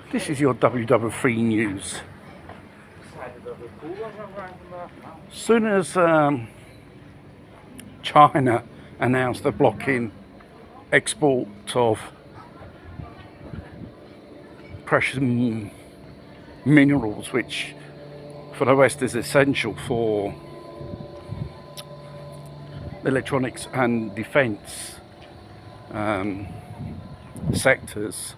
This is your WW3 news. Soon as China announced they're blocking export of precious minerals, which for the West is essential for electronics and defense sectors.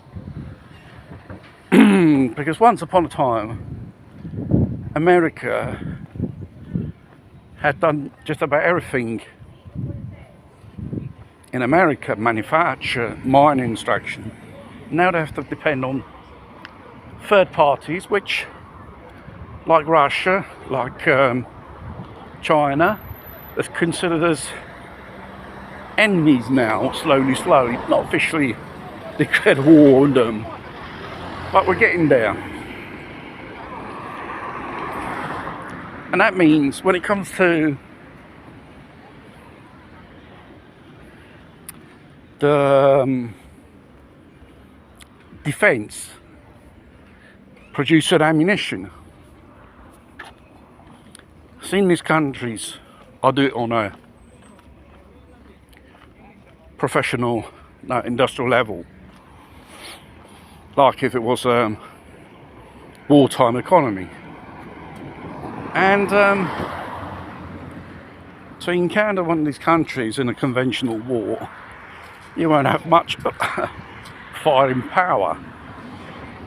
Because once upon a time, America had done just about everything in America, manufacture, mining extraction. Now they have to depend on third parties, which, like Russia, like China, is considered as enemies now, slowly, not officially declared war on them, but we're getting there. And that means when it comes to the defense, producing ammunition, seeing these countries, I do it on a professional, industrial level, like if it was a wartime economy. And so you encounter one of these countries in a conventional war, you won't have much firing power.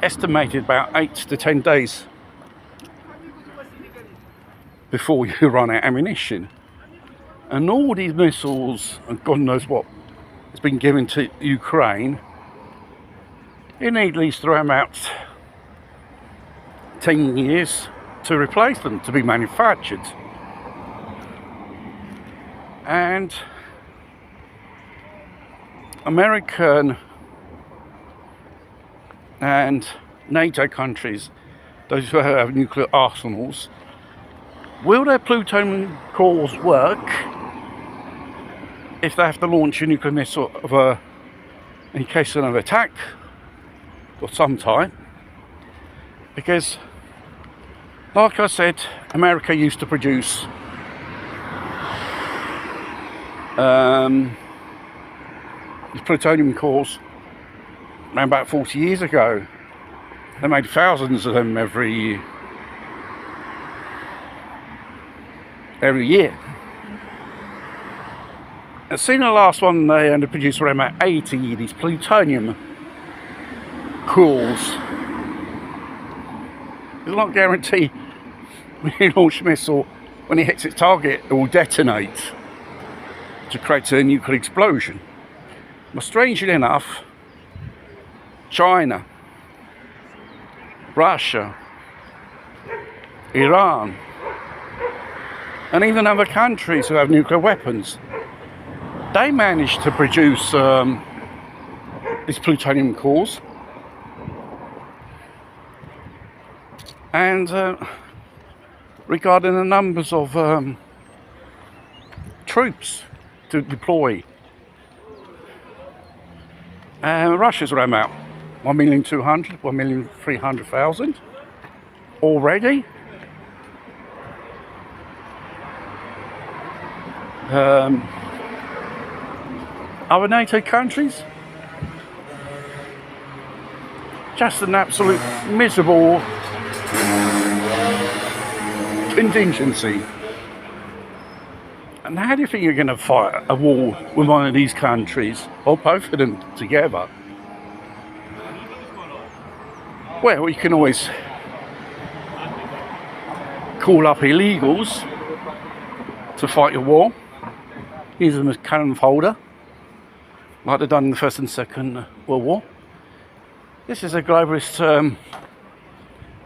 Estimated about 8 to 10 days before you run out of ammunition. And all these missiles, and God knows what has been given to Ukraine, you need at least around about 10 years to replace them, to be manufactured. And American and NATO countries, those who have nuclear arsenals, will their plutonium cores work if they have to launch a nuclear missile in case of an attack or some time? Because, like I said, America used to produce these plutonium cores around about 40 years ago. They made thousands of them every year. And seeing the last one, they only produced around about 80 of these plutonium cores. It's not guaranteed when you launch a missile, when it hits its target, it will detonate to create a nuclear explosion. But strangely enough, China, Russia, Iran, and even other countries who have nuclear weapons, they managed to produce these plutonium cores. And regarding the numbers of troops to deploy, Russia's around about 1,200,000, 1,300,000 already. Other NATO countries, just an absolute miserable contingency. And how do you think you're going to fight a war with one of these countries, or both of them together? Well, you can always call up illegals to fight your war, use them as cannon fodder, like they've done in the First and Second World War. This is a globalist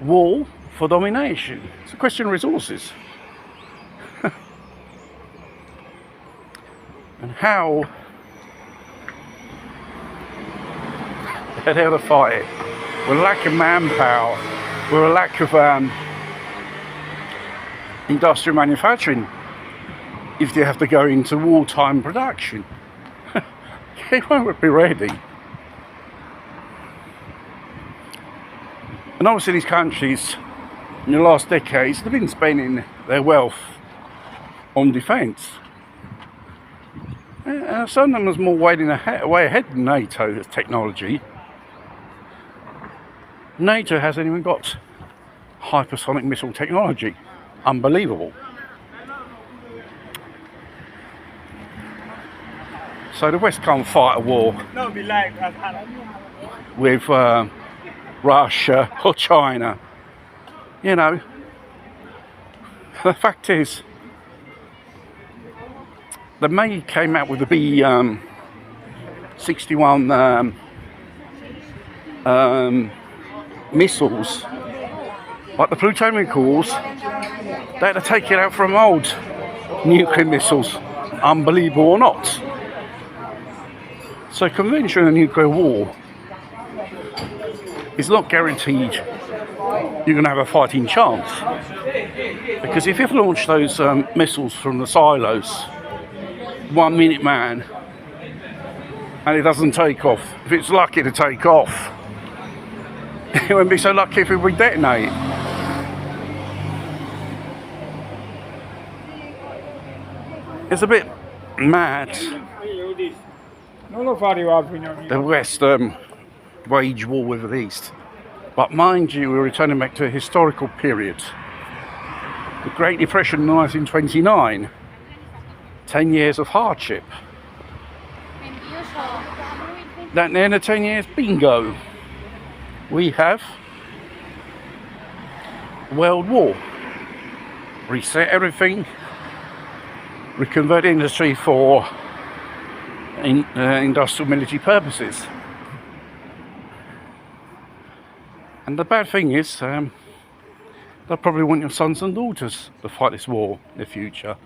war for domination. It's a question of resources. And how they're able to fight it with a lack of manpower, with a lack of industrial manufacturing, if they have to go into wartime production. They won't be ready. And obviously these countries in the last decades they've been spending their wealth on defence. Some of them was more way ahead than NATO technology. NATO hasn't even got hypersonic missile technology. Unbelievable. So the West can't fight a war with Russia or China. You know, the fact is, the May came out with the B-61 missiles, like the plutonium cores. They had to take it out from old nuclear missiles, unbelievable or not. So conventional nuclear war is not guaranteed you're going to have a fighting chance, because if you launch those missiles from the silos 1 minute, man, and it doesn't take off, if it's lucky to take off, it wouldn't be so lucky if it would detonate. It's a bit mad the West wage war with the East. But mind you, we're returning back to a historical period. The Great Depression in 1929, 10 years of hardship. That in the 10 years, bingo, we have World War. Reset everything, reconvert industry for industrial military purposes. And the bad thing is, they'll probably want your sons and daughters to fight this war in the future.